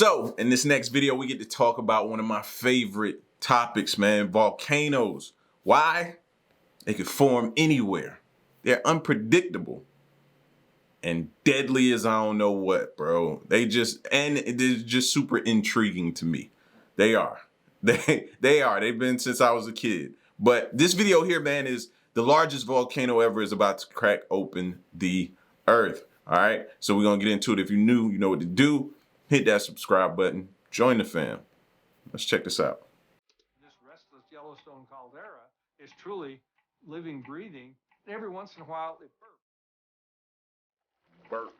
So in this next video, we get to talk about one of my favorite topics, man, volcanoes. Why? They could form anywhere. They're unpredictable and deadly as I don't know what, bro. They're just super intriguing to me. They are. They are. They've been since I was a kid. But this video here, man, is the largest volcano ever is about to crack open the earth. All right. So we're going to get into it. If you're new, you know what to do. Hit that subscribe button. Join the fam. Let's check this out. This restless Yellowstone caldera is truly living, breathing. Every once in a while, it burps.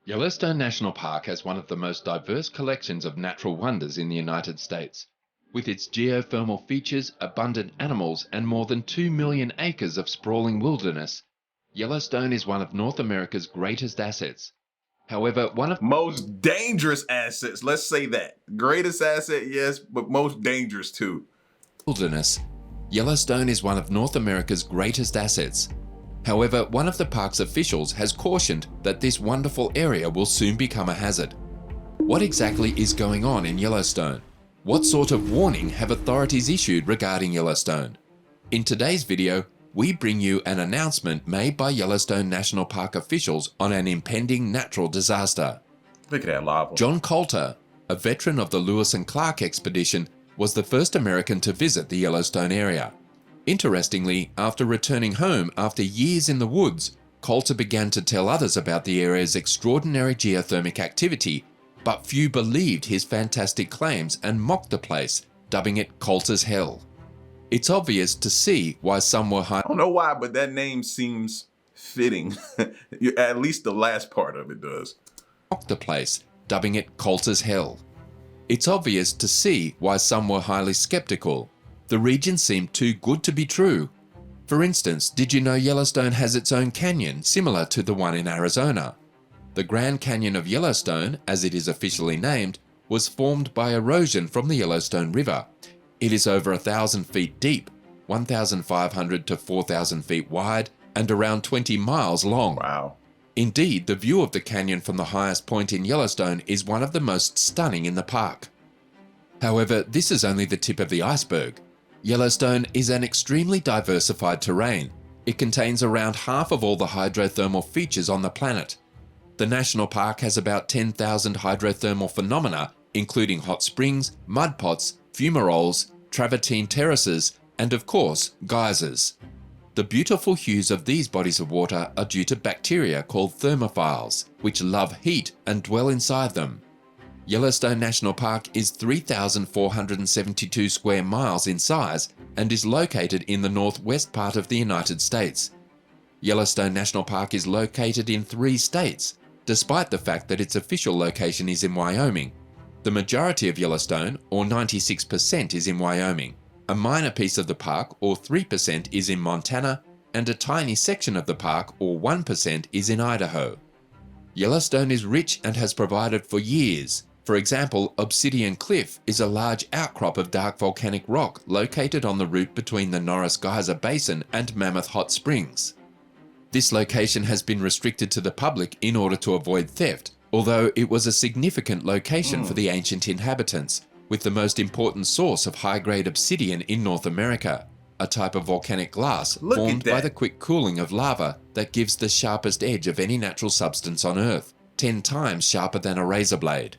Yellowstone National Park has one of the most diverse collections of natural wonders in the United States. With its geothermal features, abundant animals, and more than 2 million acres of sprawling wilderness, Yellowstone is one of North America's greatest assets. However, one of most dangerous assets, let's say that. Greatest asset, yes, but most dangerous too. Wilderness. Yellowstone is one of North America's greatest assets. However, one of the park's officials has cautioned that this wonderful area will soon become a hazard. What exactly is going on in Yellowstone? What sort of warning have authorities issued regarding Yellowstone? In today's video, we bring you an announcement made by Yellowstone National Park officials on an impending natural disaster. Look at that lava. John Coulter, a veteran of the Lewis and Clark expedition, was the first American to visit the Yellowstone area. Interestingly, after returning home after years in the woods, Coulter began to tell others about the area's extraordinary geothermic activity, but few believed his fantastic claims and mocked the place, dubbing it Coulter's Hell. It's obvious to see why some were I don't know why, but that name seems fitting. At least the last part of it does. Mocked the place, dubbing it Coulter's Hell. It's obvious to see why some were highly skeptical. The region seemed too good to be true. For instance, did you know Yellowstone has its own canyon similar to the one in Arizona? The Grand Canyon of Yellowstone, as it is officially named, was formed by erosion from the Yellowstone River. It is over 1,000 feet deep, 1,500 to 4,000 feet wide, and around 20 miles long. Wow. Indeed, the view of the canyon from the highest point in Yellowstone is one of the most stunning in the park. However, this is only the tip of the iceberg. Yellowstone is an extremely diversified terrain. It contains around half of all the hydrothermal features on the planet. The national park has about 10,000 hydrothermal phenomena, including hot springs, mud pots, fumaroles, travertine terraces, and of course, geysers. The beautiful hues of these bodies of water are due to bacteria called thermophiles, which love heat and dwell inside them. Yellowstone National Park is 3,472 square miles in size and is located in the northwest part of the United States. Yellowstone National Park is located in 3 states, despite the fact that its official location is in Wyoming. The majority of Yellowstone, or 96%, is in Wyoming. A minor piece of the park, or 3%, is in Montana, and a tiny section of the park, or 1%, is in Idaho. Yellowstone is rich and has provided for years. For example, Obsidian Cliff is a large outcrop of dark volcanic rock located on the route between the Norris Geyser Basin and Mammoth Hot Springs. This location has been restricted to the public in order to avoid theft, although it was a significant location for the ancient inhabitants, with the most important source of high-grade obsidian in North America, a type of volcanic glass formed by the quick cooling of lava that gives the sharpest edge of any natural substance on Earth, 10 times sharper than a razor blade.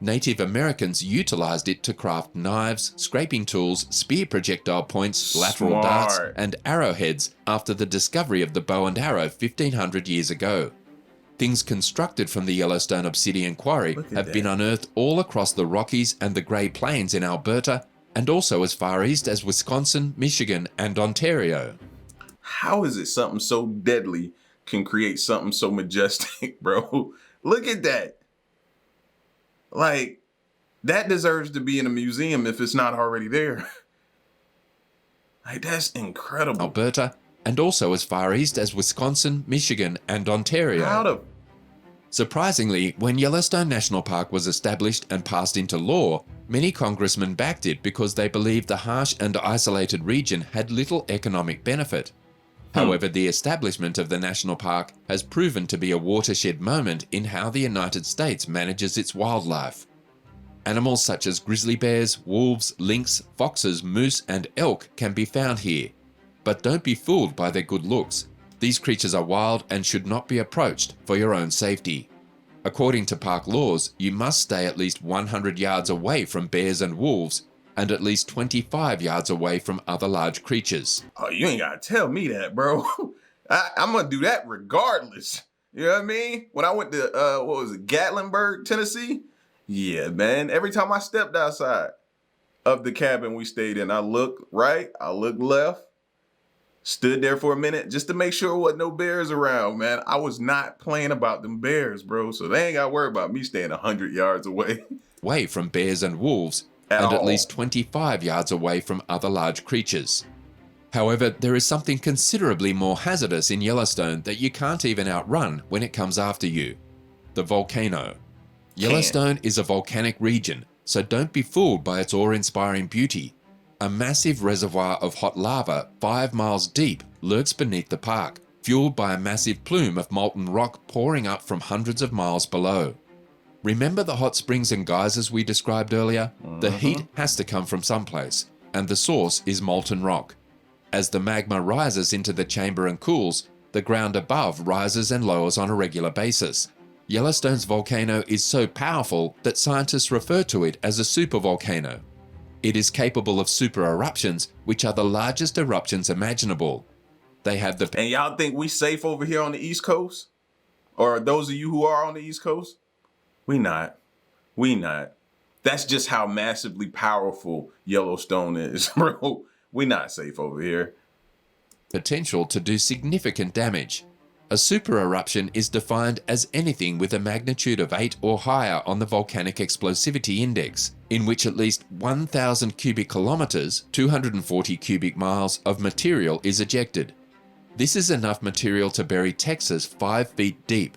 Native Americans utilized it to craft knives, scraping tools, spear projectile points, lateral darts, and arrowheads after the discovery of the bow and arrow 1,500 years ago. Things constructed from the Yellowstone Obsidian Quarry have been unearthed all across the Rockies and the Great Plains in Alberta, and also as far east as Wisconsin, Michigan, and Ontario. How is it something so deadly can create something so majestic, bro? Look at that. Like, that deserves to be in a museum if it's not already there. Like, that's incredible. Alberta, and also as far east as Wisconsin, Michigan, and Ontario. Surprisingly, when Yellowstone National Park was established and passed into law, many congressmen backed it because they believed the harsh and isolated region had little economic benefit. However, the establishment of the national park has proven to be a watershed moment in how the United States manages its wildlife. Animals such as grizzly bears, wolves, lynx, foxes, moose, and elk can be found here. But don't be fooled by their good looks. These creatures are wild and should not be approached for your own safety. According to park laws, you must stay at least 100 yards away from bears and wolves, and at least 25 yards away from other large creatures. Oh, you ain't gotta tell me that, bro. I'm gonna do that regardless. You know what I mean? When I went to, Gatlinburg, Tennessee? Yeah, man. Every time I stepped outside of the cabin we stayed in, I looked right, I looked left, stood there for a minute just to make sure there wasn't no bears around, man. I was not playing about them bears, bro. So they ain't gotta worry about me staying 100 yards away. Away from bears and wolves, and at least 25 yards away from other large creatures. However, there is something considerably more hazardous in Yellowstone that you can't even outrun when it comes after you: the volcano. Yellowstone is a volcanic region, so don't be fooled by its awe-inspiring beauty. A massive reservoir of hot lava 5 miles deep lurks beneath the park, fueled by a massive plume of molten rock pouring up from hundreds of miles below. Remember the hot springs and geysers we described earlier? The heat has to come from someplace, and the source is molten rock. As the magma rises into the chamber and cools, the ground above rises and lowers on a regular basis. Yellowstone's volcano is so powerful that scientists refer to it as a supervolcano. It is capable of super eruptions, which are the largest eruptions imaginable. They have the... And y'all think we safe over here on the East Coast? Or those of you who are on the East Coast? We not. That's just how massively powerful Yellowstone is, bro. We not safe over here. Potential to do significant damage. A super eruption is defined as anything with a magnitude of 8 or higher on the volcanic explosivity index, in which at least 1,000 cubic kilometers, 240 cubic miles of material is ejected. This is enough material to bury Texas 5 feet deep.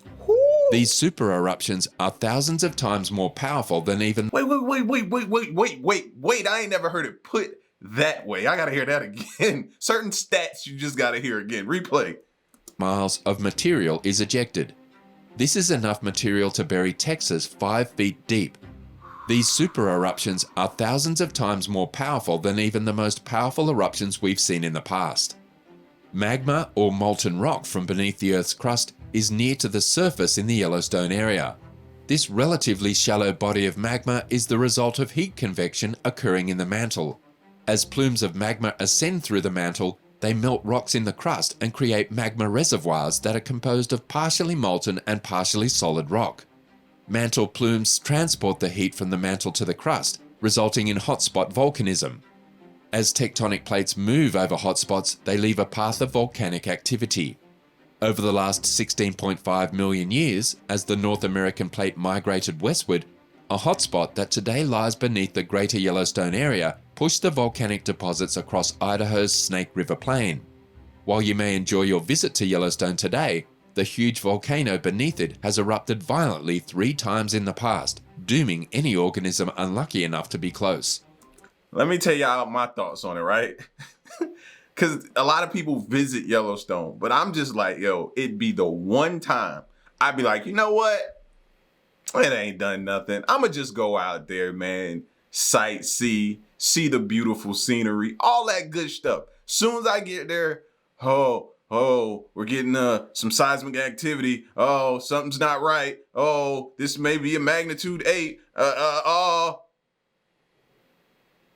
These super eruptions are thousands of times more powerful than even... Wait, I ain't never heard it put that way. I gotta hear that again. Certain stats you just gotta hear again. Replay. Miles of material is ejected. This is enough material to bury Texas 5 feet deep. These super eruptions are thousands of times more powerful than even the most powerful eruptions we've seen in the past. Magma, or molten rock from beneath the Earth's crust, is near to the surface in the Yellowstone area. This relatively shallow body of magma is the result of heat convection occurring in the mantle. As plumes of magma ascend through the mantle, they melt rocks in the crust and create magma reservoirs that are composed of partially molten and partially solid rock. Mantle plumes transport the heat from the mantle to the crust, resulting in hotspot volcanism. As tectonic plates move over hotspots, they leave a path of volcanic activity. Over the last 16.5 million years, as the North American plate migrated westward, a hotspot that today lies beneath the greater Yellowstone area pushed the volcanic deposits across Idaho's Snake River Plain. While you may enjoy your visit to Yellowstone today, the huge volcano beneath it has erupted violently 3 times in the past, dooming any organism unlucky enough to be close. Let me tell y'all my thoughts on it, right? Because a lot of people visit Yellowstone, but I'm just like, yo, it'd be the one time I'd be like, you know what? It ain't done nothing. I'ma just go out there, man, sightsee, see the beautiful scenery, all that good stuff. Soon as I get there, we're getting some seismic activity. Oh, something's not right. Oh, this may be a magnitude 8.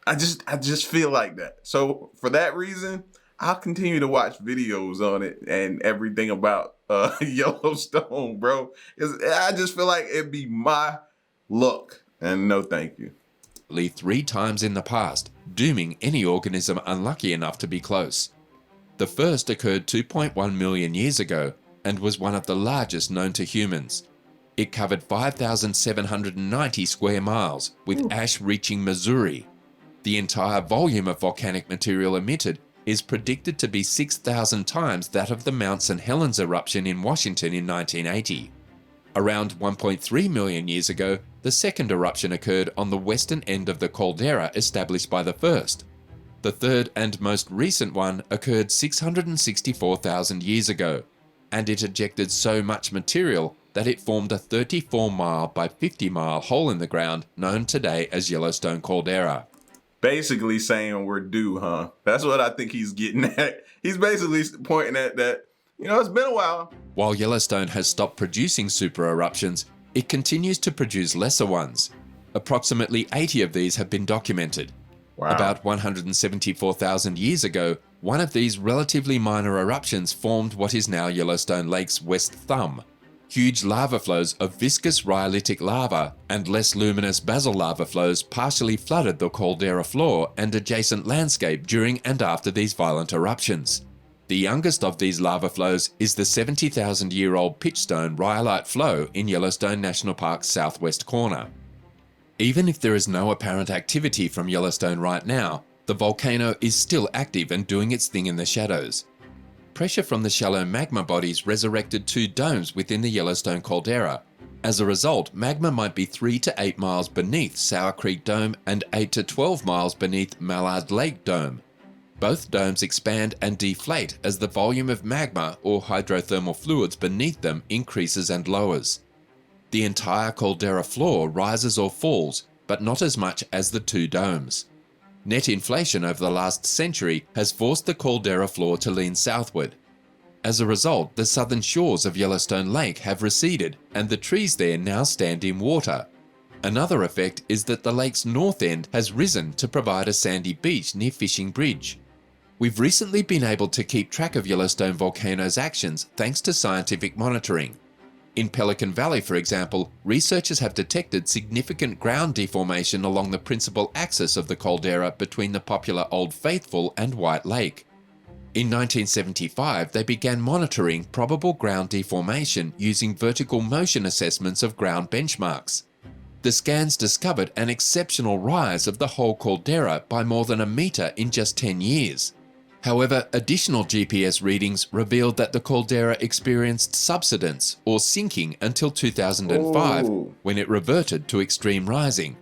I just feel like that. So for that reason, I'll continue to watch videos on it and everything about Yellowstone, bro. I just feel like it'd be my luck. And no thank you. 3 times in the past, dooming any organism unlucky enough to be close. The first occurred 2.1 million years ago and was one of the largest known to humans. It covered 5,790 square miles, with ash reaching Missouri. The entire volume of volcanic material emitted is predicted to be 6,000 times that of the Mount St. Helens eruption in Washington in 1980. Around 1.3 million years ago, the second eruption occurred on the western end of the caldera established by the first. The third and most recent one occurred 664,000 years ago, and it ejected so much material that it formed a 34-mile by 50-mile hole in the ground known today as Yellowstone Caldera. Basically saying we're due, huh? That's what I think he's getting at. He's basically pointing at that, it's been a while. While Yellowstone has stopped producing super eruptions, it continues to produce lesser ones. Approximately 80 of these have been documented. Wow. About 174,000 years ago, one of these relatively minor eruptions formed what is now Yellowstone Lake's west thumb. Huge lava flows of viscous rhyolitic lava and less luminous basal lava flows partially flooded the caldera floor and adjacent landscape during and after these violent eruptions. The youngest of these lava flows is the 70,000-year-old pitchstone rhyolite flow in Yellowstone National Park's southwest corner. Even if there is no apparent activity from Yellowstone right now, the volcano is still active and doing its thing in the shadows. Pressure from the shallow magma bodies resurrected two domes within the Yellowstone caldera. As a result, magma might be 3 to 8 miles beneath Sour Creek Dome and 8 to 12 miles beneath Mallard Lake Dome. Both domes expand and deflate as the volume of magma or hydrothermal fluids beneath them increases and lowers. The entire caldera floor rises or falls, but not as much as the two domes. Net inflation over the last century has forced the caldera floor to lean southward. As a result, the southern shores of Yellowstone Lake have receded, and the trees there now stand in water. Another effect is that the lake's north end has risen to provide a sandy beach near Fishing Bridge. We've recently been able to keep track of Yellowstone volcano's actions thanks to scientific monitoring. In Pelican Valley, for example, researchers have detected significant ground deformation along the principal axis of the caldera between the popular Old Faithful and White Lake. In 1975, they began monitoring probable ground deformation using vertical motion assessments of ground benchmarks. The scans discovered an exceptional rise of the whole caldera by more than a meter in just 10 years. However, additional GPS readings revealed that the caldera experienced subsidence or sinking until 2005, when it reverted to extreme rising.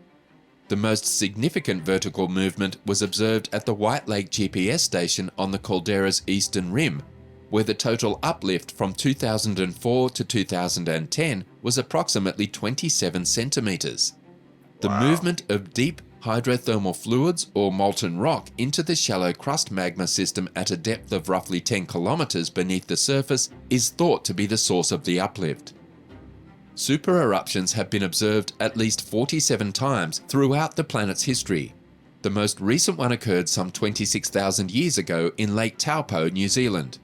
The most significant vertical movement was observed at the White Lake GPS station on the caldera's eastern rim, where the total uplift from 2004 to 2010 was approximately 27 centimeters. The movement of deep hydrothermal fluids or molten rock into the shallow crust magma system at a depth of roughly 10 kilometers beneath the surface is thought to be the source of the uplift. Super eruptions have been observed at least 47 times throughout the planet's history. The most recent one occurred some 26,000 years ago in Lake Taupo, New Zealand.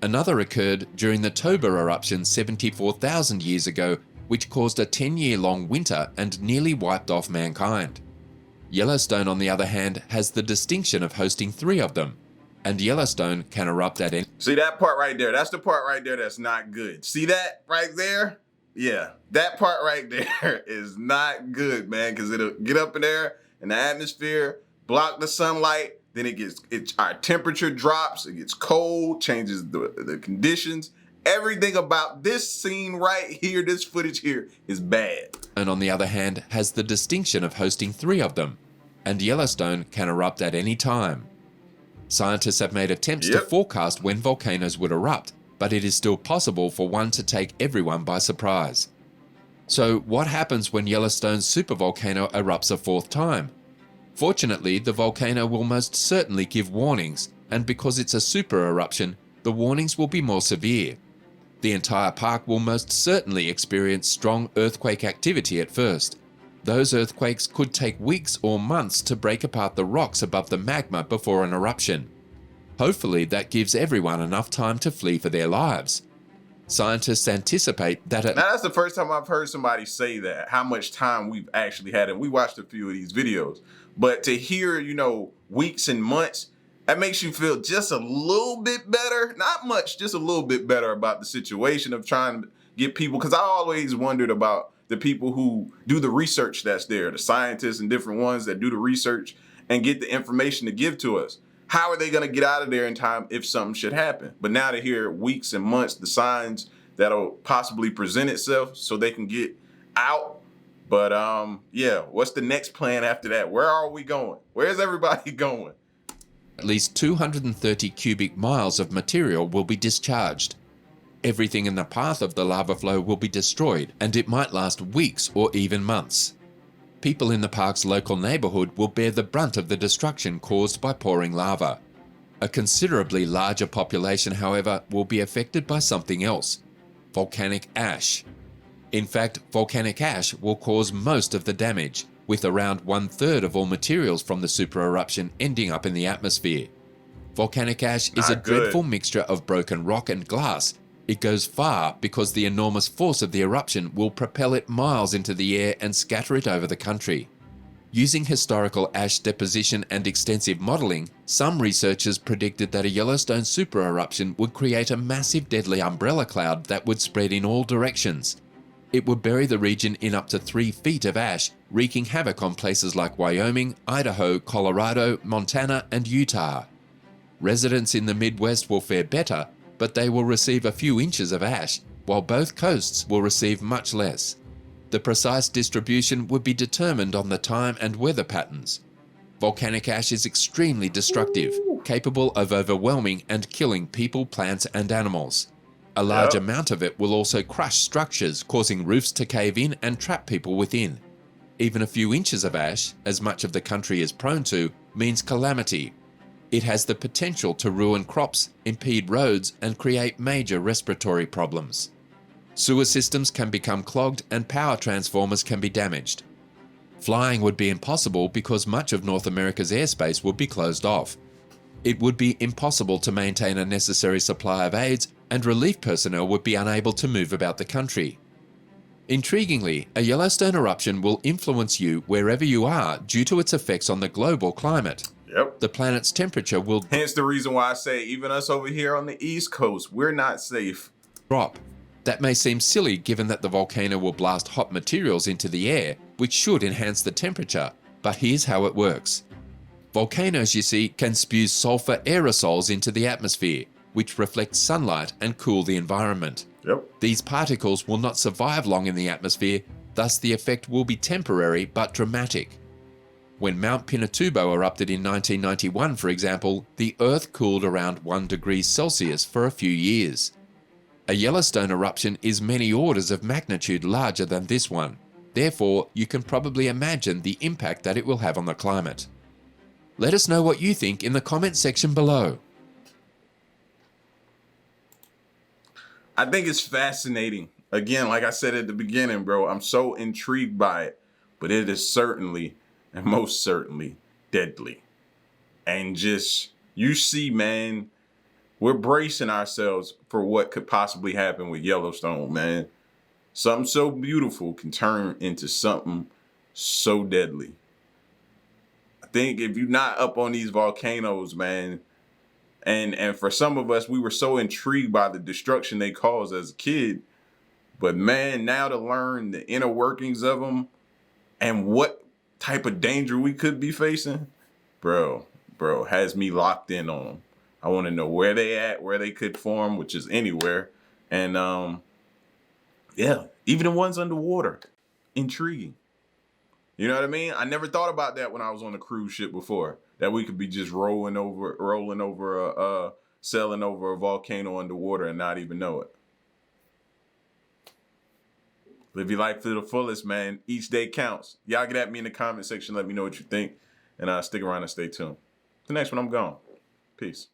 Another occurred during the Toba eruption 74,000 years ago, which caused a 10-year-long winter and nearly wiped off mankind. Yellowstone, on the other hand, has the distinction of hosting 3 of them, and Yellowstone can erupt at any... See that part right there? That's the part right there that's not good. See that right there? Yeah, that part right there is not good, man, because it'll get up in there in the atmosphere, block the sunlight, then our temperature drops, it gets cold, changes the conditions. Everything about this scene right here, this footage here, is bad. And on the other hand, has the distinction of hosting 3 of them, and Yellowstone can erupt at any time. Scientists have made attempts to forecast when volcanoes would erupt, but it is still possible for one to take everyone by surprise. So what happens when Yellowstone's supervolcano erupts a 4th time? Fortunately, the volcano will most certainly give warnings, and because it's a super eruption, the warnings will be more severe. The entire park will most certainly experience strong earthquake activity at first. Those earthquakes could take weeks or months to break apart the rocks above the magma before an eruption. Hopefully that gives everyone enough time to flee for their lives. Scientists anticipate that... Now that's the first time I've heard somebody say that, how much time we've actually had. And we watched a few of these videos. But to hear, weeks and months, that makes you feel just a little bit better. Not much, just a little bit better about the situation of trying to get people. Because I always wondered about the people who do the research that's there, the scientists and different ones that do the research and get the information to give to us. How are they going to get out of there in time if something should happen? But now to hear weeks and months, the signs that'll possibly present itself so they can get out. But yeah, what's the next plan after that? Where are we going? Where's everybody going? At least 230 cubic miles of material will be discharged. Everything in the path of the lava flow will be destroyed, and it might last weeks or even months. People in the park's local neighborhood will bear the brunt of the destruction caused by pouring lava. A considerably larger population, however, will be affected by something else: volcanic ash. In fact, volcanic ash will cause most of the damage, with around 1/3 of all materials from the supereruption ending up in the atmosphere. Volcanic ash is a dreadful mixture of broken rock and glass. It goes far because the enormous force of the eruption will propel it miles into the air and scatter it over the country. Using historical ash deposition and extensive modelling, some researchers predicted that a Yellowstone supereruption would create a massive deadly umbrella cloud that would spread in all directions. It would bury the region in up to 3 feet of ash, wreaking havoc on places like Wyoming, Idaho, Colorado, Montana, and Utah. Residents in the Midwest will fare better, but they will receive a few inches of ash, while both coasts will receive much less. The precise distribution would be determined on the time and weather patterns. Volcanic ash is extremely destructive, capable of overwhelming and killing people, plants, and animals. A large amount of it will also crush structures, causing roofs to cave in and trap people within. Even a few inches of ash, as much of the country is prone to, means calamity. It has the potential to ruin crops, impede roads, and create major respiratory problems. Sewer systems can become clogged and power transformers can be damaged. Flying would be impossible because much of North America's airspace would be closed off. It would be impossible to maintain a necessary supply of aids, and relief personnel would be unable to move about the country. Intriguingly, a Yellowstone eruption will influence you wherever you are due to its effects on the global climate. Yep. The planet's temperature will Hence the reason why I say even us over here on the East Coast, we're not safe. drop. That may seem silly given that the volcano will blast hot materials into the air, which should enhance the temperature, but here's how it works. Volcanoes, you see, can spew sulfur aerosols into the atmosphere, which reflect sunlight and cool the environment. Yep. These particles will not survive long in the atmosphere, thus the effect will be temporary but dramatic. When Mount Pinatubo erupted in 1991, for example, the Earth cooled around 1 degree Celsius for a few years. A Yellowstone eruption is many orders of magnitude larger than this one. Therefore, you can probably imagine the impact that it will have on the climate. Let us know what you think in the comment section below. I think it's fascinating. Again, like I said at the beginning, bro, I'm so intrigued by it, but it is certainly and most certainly deadly. And just, you see, man, we're bracing ourselves for what could possibly happen with Yellowstone, man. Something so beautiful can turn into something so deadly. I think if you're not up on these volcanoes, man, and for some of us, we were so intrigued by the destruction they caused as a kid. But man, now to learn the inner workings of them and what type of danger we could be facing, bro, has me locked in on them. I want to know where they at, where they could form, which is anywhere. And yeah, even the ones underwater, intriguing. You know what I mean? I never thought about that when I was on a cruise ship before, that we could be just sailing over a volcano underwater and not even know it. Live your life to the fullest, man. Each day counts. Y'all get at me in the comment section. Let me know what you think. And stick around and stay tuned. The next one, I'm gone. Peace.